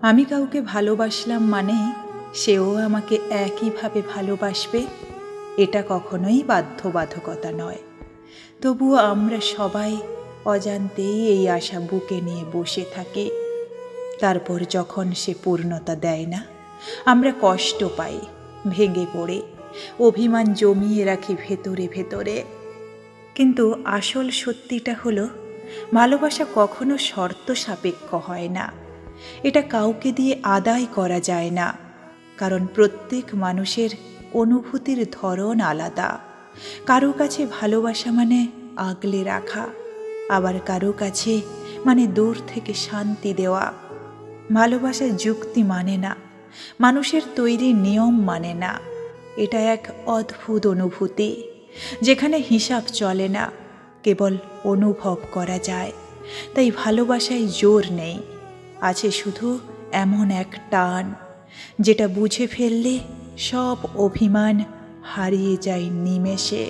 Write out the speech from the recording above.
আমি কাউকে ভালোবাসলাম মানে সেও আমাকে একইভাবে ভালোবাসবে, এটা কখনোই বাধ্যবাধকতা নয়। তবুও আমরা সবাই অজান্তেই এই আশা বুকে নিয়ে বসে থাকি। তারপর যখন সে পূর্ণতা দেয় না, আমরা কষ্ট পাই, ভেঙে পড়ে অভিমান জমিয়ে রাখি ভেতরে ভেতরে। কিন্তু আসল সত্যিটা হলো, ভালোবাসা কখনো শর্ত সাপেক্ষ হয় না। এটা কাউকে দিয়ে আদায় করা যায় না, কারণ প্রত্যেক মানুষের অনুভূতির ধরন আলাদা। কারো কাছে ভালোবাসা মানে আগলে রাখা, আবার কারো কাছে মানে দূর থেকে শান্তি দেওয়া। ভালোবাসা যুক্তি মানে না, মানুষের তৈরি নিয়ম মানে না। এটা এক অদ্ভুত অনুভূতি, যেখানে হিসাব চলে না, কেবল অনুভব করা যায়। তাই ভালোবাসায় জোর নেই, আছে শুধু এমন এক টান, যেটা বুঝে ফেললে সব অভিমান হারিয়ে যায় নিমেষে।